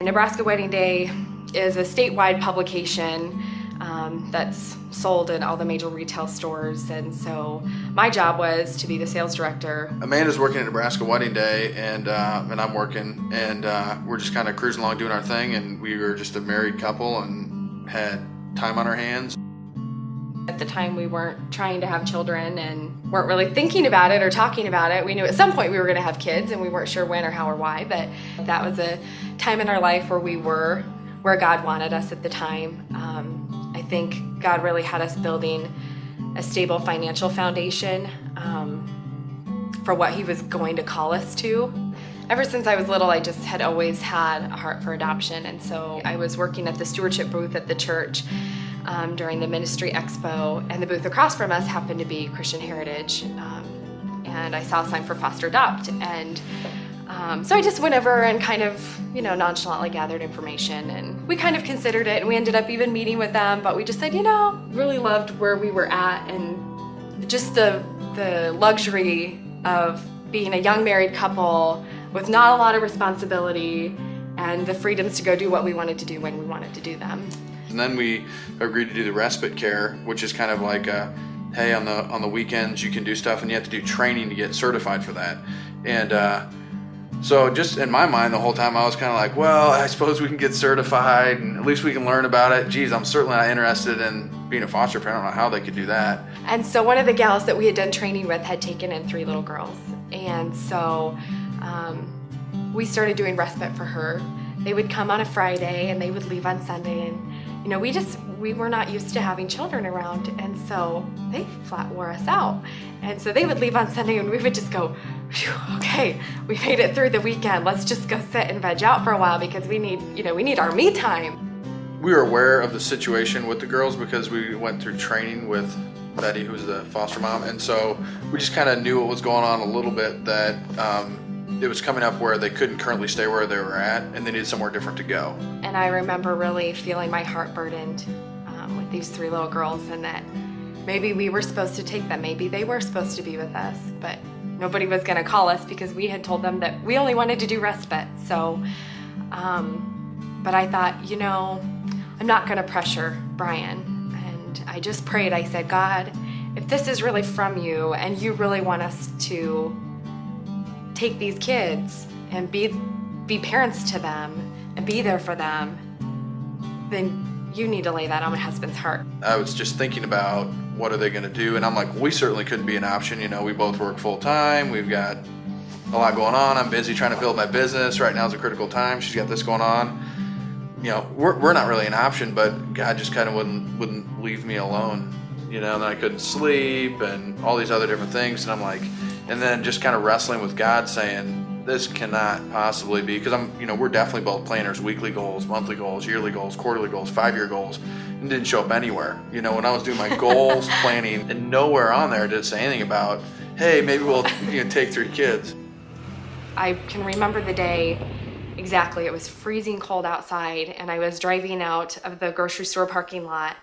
Nebraska Wedding Day is a statewide publication that's sold in all the major retail stores, and so my job was to be the sales director. Amanda's working at Nebraska Wedding Day, and I'm working, and we're just kind of cruising along doing our thing, and we were just a married couple and had time on our hands. At the time, we weren't trying to have children and weren't really thinking about it or talking about it. We knew at some point we were going to have kids, and we weren't sure when or how or why, but that was a time in our life where we were where God wanted us at the time. I think God really had us building a stable financial foundation for what He was going to call us to. Ever since I was little, I just had always had a heart for adoption, and so I was working at the stewardship booth at the church during the ministry expo, and the booth across from us happened to be Christian Heritage, and I saw a sign for foster adopt, and so I just went over and kind of, nonchalantly gathered information, and we kind of considered it, and we ended up even meeting with them, but we just said, really loved where we were at, and just the luxury of being a young married couple with not a lot of responsibility and the freedoms to go do what we wanted to do when we wanted to do them. And then we agreed to do the respite care, which is kind of like hey, on the weekends you can do stuff, and you have to do training to get certified for that. And so just in my mind the whole time I was kind of like, well, I suppose we can get certified and at least we can learn about it. Geez, I'm certainly not interested in being a foster parent. I don't know how they could do that. And so one of the gals that we had done training with had taken in 3 little girls, and so we started doing respite for her. They would come on a Friday and they would leave on Sunday, and we were not used to having children around, and so they flat wore us out. And so they would leave on Sunday and we would just go, okay, we made it through the weekend. Let's just go sit and veg out for a while because we need our me time. We were aware of the situation with the girls because we went through training with Betty, who's the foster mom, and so we just kind of knew what was going on a little bit, that it was coming up where they couldn't currently stay where they were at and they needed somewhere different to go. And I remember really feeling my heart burdened with these 3 little girls, and that maybe we were supposed to take them, maybe they were supposed to be with us, but nobody was going to call us because we had told them that we only wanted to do respite. So, but I thought, I'm not going to pressure Brian, and I just prayed. I said, God, if this is really from you and you really want us to take these kids and be parents to them and be there for them, then you need to lay that on my husband's heart. I was just thinking about what are they going to do, and I'm like, we certainly couldn't be an option. We both work full time. We've got a lot going on. I'm busy trying to build my business. Right now is a critical time. She's got this going on. We're not really an option, but God just kind of wouldn't leave me alone. And I couldn't sleep and all these other different things, and I'm like, and then just kind of wrestling with God, saying, this cannot possibly be, because we're definitely both planners, weekly goals, monthly goals, yearly goals, quarterly goals, 5-year goals, and didn't show up anywhere. When I was doing my goals planning, and nowhere on there did it say anything about, hey, maybe we'll take 3 kids. I can remember the day exactly. It was freezing cold outside, and I was driving out of the grocery store parking lot,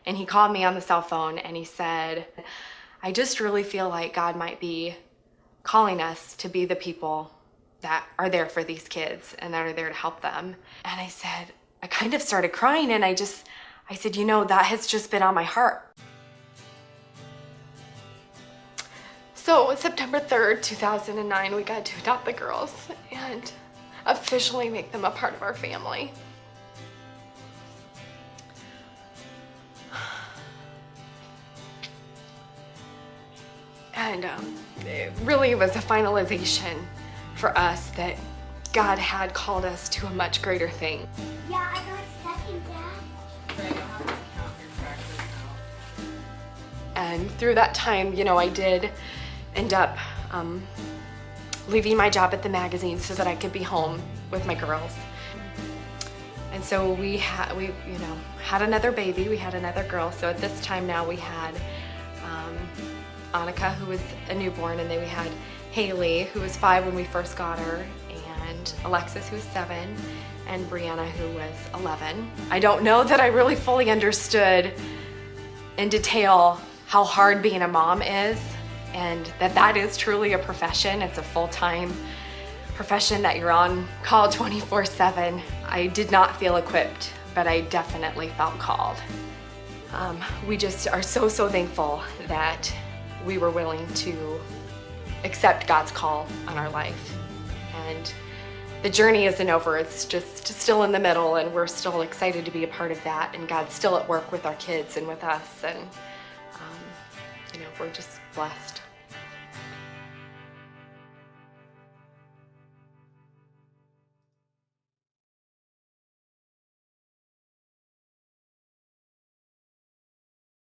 and he called me on the cell phone and he said, I just really feel like God might be calling us to be the people that are there for these kids and that are there to help them. And I kind of started crying, and I said, that has just been on my heart. So September 3rd, 2009, we got to adopt the girls and officially make them a part of our family. And it really was a finalization for us that God had called us to a much greater thing. Yeah, I got a second, Dad. And through that time, I did end up leaving my job at the magazine so that I could be home with my girls. And so we had another baby. We had another girl. So at this time now we had Annika, who was a newborn, and then we had Haley, who was 5 when we first got her, and Alexis, who was 7, and Brianna, who was 11. I don't know that I really fully understood in detail how hard being a mom is, and that is truly a profession. It's a full-time profession that you're on call 24/7. I did not feel equipped, but I definitely felt called. We just are so thankful that we were willing to accept God's call on our life. And the journey isn't over, it's just still in the middle, and we're still excited to be a part of that, and God's still at work with our kids and with us, and we're just blessed.